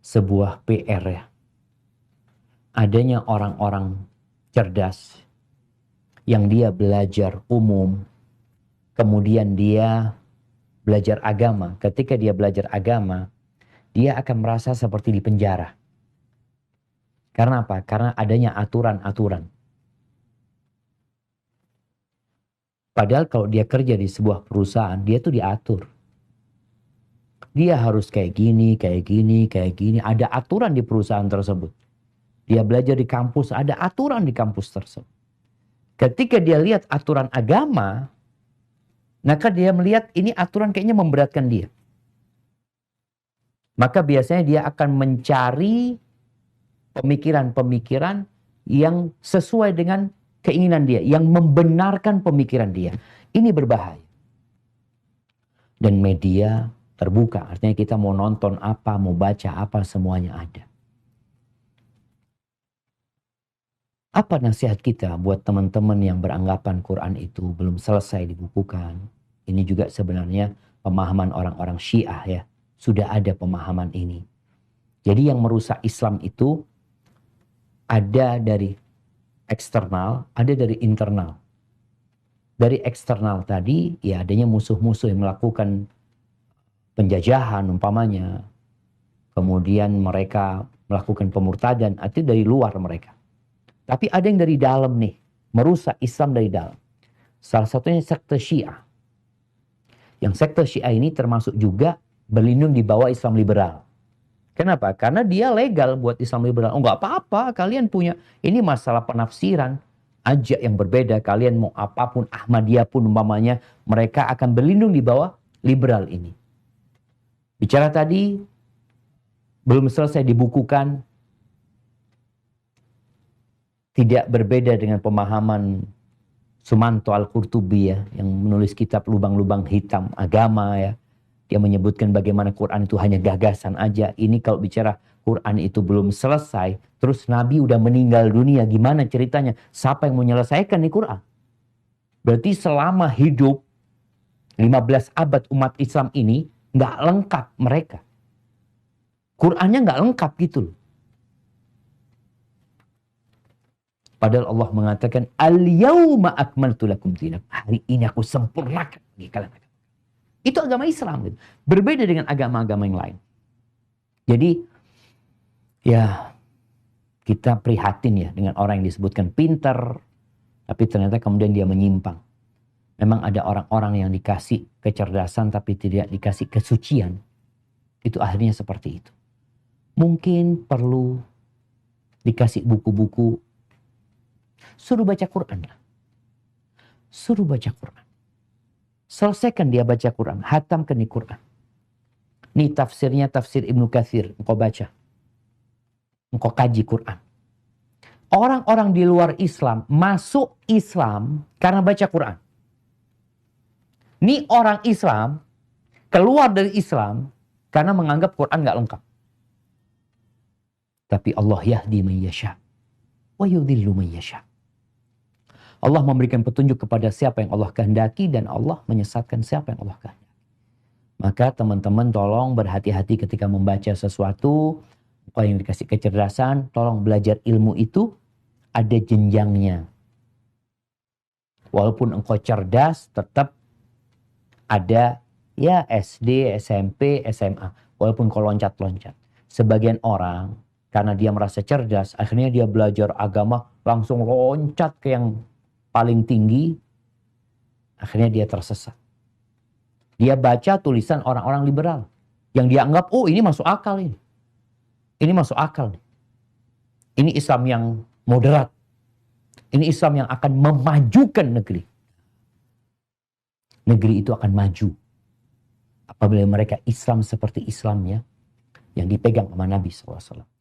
sebuah PR ya. Adanya orang-orang cerdas yang dia belajar umum, kemudian dia belajar agama. Ketika dia belajar agama, dia akan merasa seperti di penjara. Karena apa? Karena adanya aturan-aturan. Padahal kalau dia kerja di sebuah perusahaan, dia tuh diatur. Dia harus kayak gini, kayak gini, kayak gini. Ada aturan di perusahaan tersebut. Dia belajar di kampus, ada aturan di kampus tersebut. Ketika dia lihat aturan agama, maka dia melihat ini aturan kayaknya memberatkan dia. Maka biasanya dia akan mencari pemikiran-pemikiran yang sesuai dengan keinginan dia, yang membenarkan pemikiran dia. Ini berbahaya. Dan media terbuka, artinya kita mau nonton apa, mau baca apa, semuanya ada. Apa nasihat kita buat teman-teman yang beranggapan Quran itu belum selesai dibukukan? Ini juga sebenarnya pemahaman orang-orang Syiah ya. Sudah ada pemahaman ini. Jadi yang merusak Islam itu ada dari eksternal, ada dari internal. Dari eksternal tadi ya adanya musuh-musuh yang melakukan penjajahan umpamanya. Kemudian mereka melakukan pemurtadan, itu dari luar mereka. Tapi ada yang dari dalam nih, merusak Islam dari dalam. Salah satunya sekte Syiah. Yang sekte Syiah ini termasuk juga berlindung di bawah Islam liberal. Kenapa? Karena dia legal buat Islam liberal. Oh nggak apa-apa, kalian punya, ini masalah penafsiran aja yang berbeda. Kalian mau apapun, Ahmadiyah pun umpamanya, mereka akan berlindung di bawah liberal ini. Bicara tadi, belum selesai dibukukan, tidak berbeda dengan pemahaman Sumanto Al-Qurtubi ya, yang menulis kitab Lubang-Lubang Hitam Agama ya. Dia menyebutkan bagaimana Quran itu hanya gagasan aja. Ini kalau bicara Quran itu belum selesai, terus Nabi udah meninggal dunia, gimana ceritanya? Siapa yang menyelesaikan nih Quran? Berarti selama hidup 15 abad umat Islam ini nggak lengkap mereka. Qurannya nggak lengkap gitu loh. Padahal Allah mengatakan, Al-yawma akmaltu lakum dinakum. Hari ini aku sempurnakan bagi kalian. Itu agama Islam. Gitu. Berbeda dengan agama-agama yang lain. Jadi, ya kita prihatin ya dengan orang yang disebutkan pintar, tapi ternyata kemudian dia menyimpang. Memang ada orang-orang yang dikasih kecerdasan, tapi tidak dikasih kesucian. Itu akhirnya seperti itu. Mungkin perlu dikasih buku-buku. Suruh baca Quran. Suruh baca Quran. Selesaikan dia baca Quran. Hatamkan di Quran. Ini tafsirnya tafsir Ibnu Katsir. Engkau baca. Engkau kaji Quran. Orang-orang di luar Islam masuk Islam karena baca Quran. Ini orang Islam keluar dari Islam karena menganggap Quran gak lengkap. Tapi Allah yahdi man yasha. Wa yudhillu man yasha. Allah memberikan petunjuk kepada siapa yang Allah kehendaki dan Allah menyesatkan siapa yang Allah kehendaki. Maka teman-teman tolong berhati-hati ketika membaca sesuatu. Kalau yang dikasih kecerdasan, tolong belajar ilmu itu ada jenjangnya. Walaupun engkau cerdas, tetap ada ya SD, SMP, SMA. Walaupun kau loncat-loncat. Sebagian orang karena dia merasa cerdas, akhirnya dia belajar agama langsung loncat ke yang paling tinggi, akhirnya dia tersesat. Dia baca tulisan orang-orang liberal yang dia anggap, oh ini masuk akal ini. Ini masuk akal nih. Ini Islam yang moderat. Ini Islam yang akan memajukan negeri. Negeri itu akan maju apabila mereka Islam seperti Islamnya yang dipegang sama Nabi SAW.